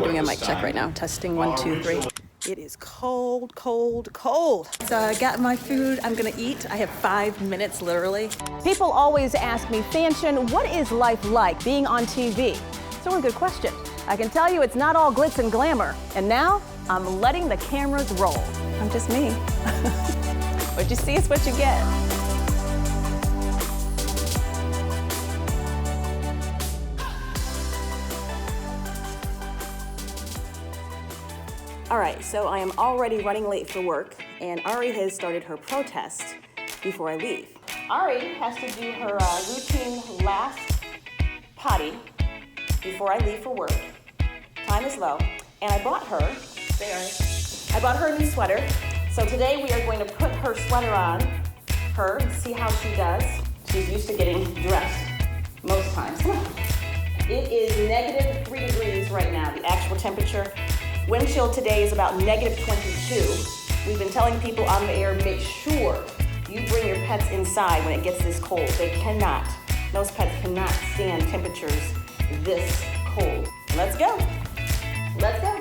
doing a mic check right now. Testing 1, 2, 3. It is cold, cold, cold. So I got my food I'm gonna eat. I have 5 minutes, literally. People always ask me, Fanchon, what is life like being on TV? It's a really good question. I can tell you it's not all glitz and glamour. And now, I'm letting the cameras roll. I'm just me. What you see is what you get. All right, so I am already running late for work, and Ari has started her protest before I leave. Ari has to do her routine last potty before I leave for work. Time is low, and I bought her, I bought her a new sweater. So today we are going to put her sweater on her and see how she does. She's used to getting dressed most times. It is -3 degrees right now, the actual temperature. Wind chill today is about -22. We've been telling people on the air, make sure you bring your pets inside when it gets this cold. They cannot, most pets cannot stand temperatures this cold. Let's go. Let's go.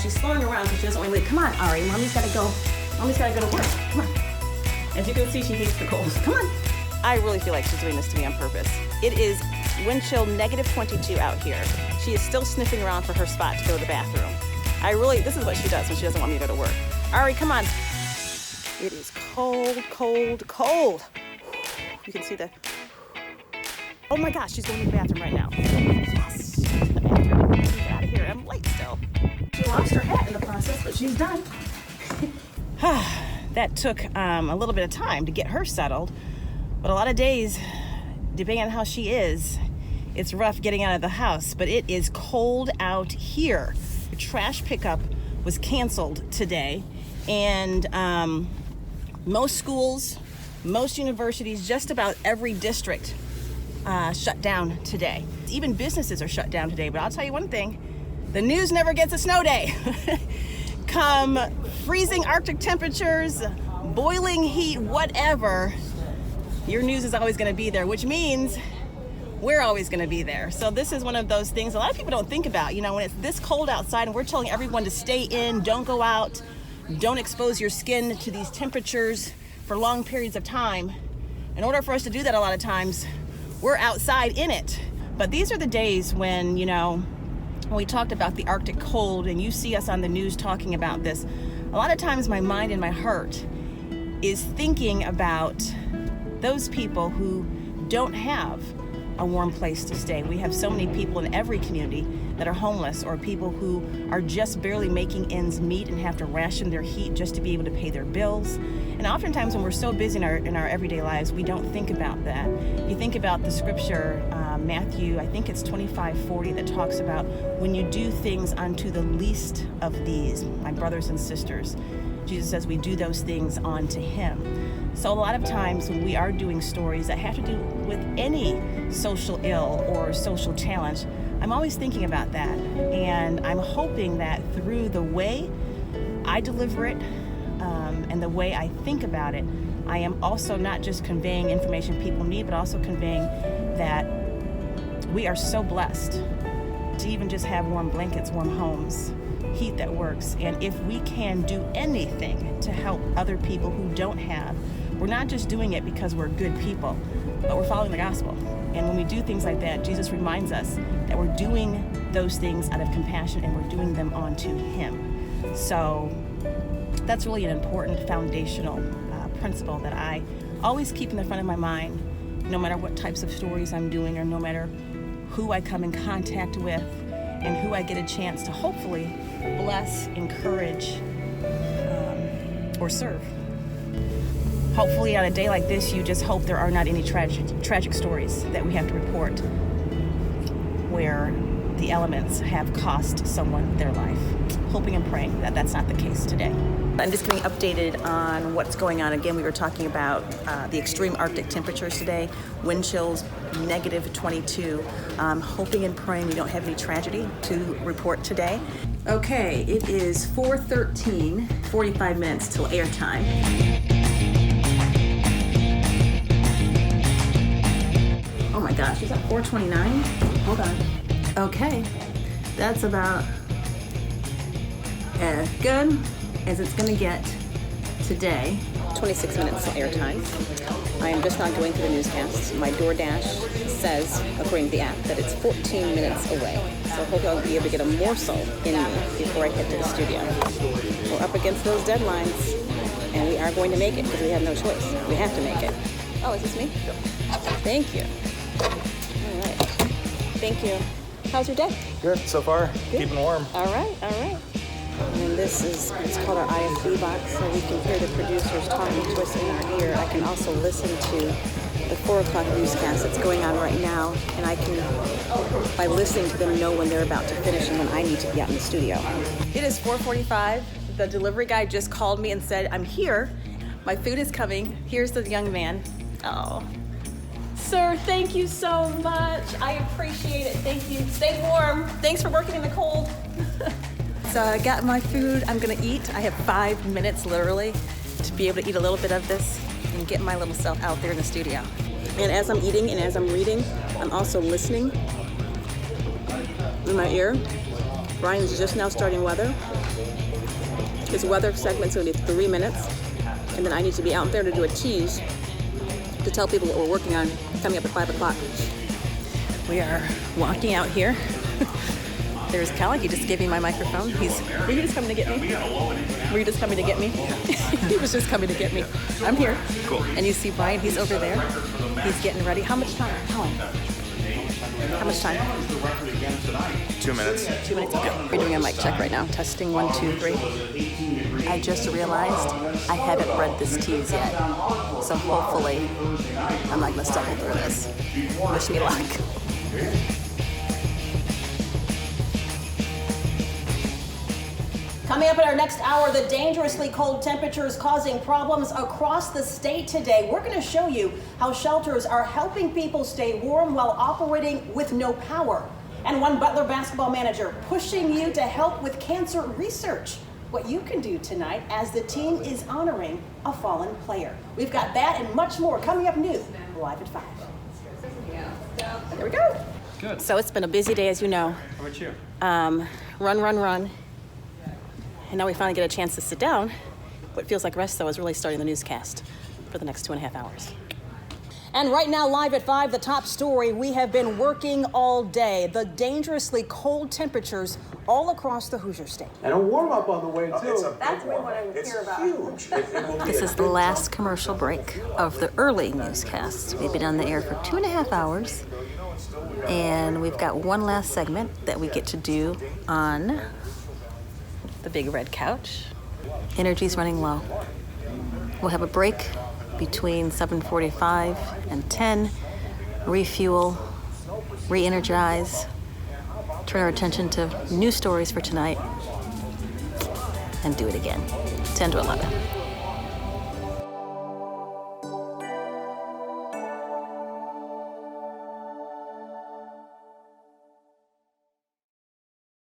She's slowing around because she doesn't want to leave. Come on, Ari, mommy's gotta go. Mommy's gotta go to work. Come on. As you can see, she hates the cold. Come on. I really feel like she's doing this to me on purpose. It is wind chill -22 out here. She is still sniffing around for her spot to go to the bathroom. This is what she does when she doesn't want me to go to work. Ari, come on. It is cold, cold, cold. You can see the, oh my gosh, she's going to the bathroom right now. Yes, she's in the bathroom. Get out of here, I'm late still. She lost her hat in the process, but she's done. That took a little bit of time to get her settled, but a lot of days, depending on how she is, it's rough getting out of the house, but it is cold out here. The trash pickup was canceled today, and most schools, most universities, just about every district shut down today. Even businesses are shut down today, but I'll tell you one thing, the news never gets a snow day. Come freezing Arctic temperatures, boiling heat, whatever, your news is always gonna be there, which means we're always gonna be there. So this is one of those things a lot of people don't think about. You know, when it's this cold outside and we're telling everyone to stay in, don't go out, don't expose your skin to these temperatures for long periods of time. In order for us to do that, a lot of times, we're outside in it. But these are the days when, you know, when we talked about the Arctic cold and you see us on the news talking about this, a lot of times my mind and my heart is thinking about those people who don't have a warm place to stay. We have so many people in every community that are homeless, or people who are just barely making ends meet and have to ration their heat just to be able to pay their bills. And oftentimes when we're so busy in our everyday lives, we don't think about that. You think about the scripture, Matthew, I think it's 25:40, that talks about when you do things unto the least of these, my brothers and sisters, Jesus says we do those things unto him. So a lot of times when we are doing stories that have to do with any social ill or social challenge, I'm always thinking about that. And I'm hoping that through the way I deliver it and the way I think about it, I am also not just conveying information people need, but also conveying that we are so blessed to even just have warm blankets, warm homes, heat that works. And if we can do anything to help other people who don't have, we're not just doing it because we're good people, but we're following the gospel. And when we do things like that, Jesus reminds us that we're doing those things out of compassion and we're doing them unto him. So that's really an important foundational principle that I always keep in the front of my mind, no matter what types of stories I'm doing or no matter who I come in contact with and who I get a chance to hopefully bless, encourage, or serve. Hopefully on a day like this, you just hope there are not any tragic stories that we have to report where the elements have cost someone their life. Hoping and praying that that's not the case today. I'm just getting updated on what's going on. Again, we were talking about the extreme Arctic temperatures today, wind chills, -22. Hoping and praying we don't have any tragedy to report today. Okay, it is 4:13, 45 minutes till airtime. Oh my gosh, is that 4:29? Hold on. Okay, That's about as good as it's gonna get today. 26 minutes airtime. I am just not going through the newscasts. My DoorDash says, according to the app, that it's 14 minutes away. So hopefully I'll be able to get a morsel in me before I head to the studio. We're up against those deadlines, and we are going to make it because we have no choice. We have to make it. Oh, is this me? Thank you. All right. Thank you. How's your day? Good so far. Good. Keeping warm. All right, all right. And this is, it's called our IFB box, so we can hear the producers talking to us in our ear. I can also listen to the 4 o'clock newscast that's going on right now, and I can, by listening to them, know when they're about to finish and when I need to be out in the studio. It is 4:45. The delivery guy just called me and said, I'm here. My food is coming. Here's the young man. Oh. Sir, thank you so much. I appreciate it. Thank you. Stay warm. Thanks for working in the cold. So I got my food. I'm gonna eat. I have 5 minutes literally to be able to eat a little bit of this and get my little self out there in the studio. And as I'm eating and as I'm reading, I'm also listening in my ear. Ryan's just now starting weather. His weather segment's gonna be 3 minutes. And then I need to be out there to do a tease to tell people what we're working on coming up at 5 o'clock. We are walking out here. There's Callie, he just gave me my microphone. Were you just coming to get me? Were you just coming to get me? He was just coming to get me. I'm here. Cool. And you see Brian, he's over there. He's getting ready. How much time? How much time? 2 minutes. 2 minutes, okay. We're doing a mic check right now. Testing 1, 2, 3. I just realized I haven't read this tease yet. So hopefully I'm not gonna stumble through this. Wish me luck. Coming up in our next hour, the dangerously cold temperatures causing problems across the state today. We're going to show you how shelters are helping people stay warm while operating with no power. And one Butler basketball manager pushing you to help with cancer research. What you can do tonight as the team is honoring a fallen player. We've got that and much more coming up new, live at 5. There we go. Good. So it's been a busy day, as you know. How about you? Run. And now we finally get a chance to sit down. What feels like rest, though, is really starting the newscast for the next 2.5 hours. And right now, live at 5, the top story. We have been working all day. The dangerously cold temperatures all across the Hoosier State. And a warm-up on the way, too. That's what I want to hear about. Huge. It will be This a is the good last commercial break of the early newscast. We've been on the air for 2.5 hours, and we've got one last segment that we get to do on the big red couch. Energy's running low. We'll have a break between 7:45 and 10, refuel, re-energize, turn our attention to news stories for tonight, and do it again, 10 to 11.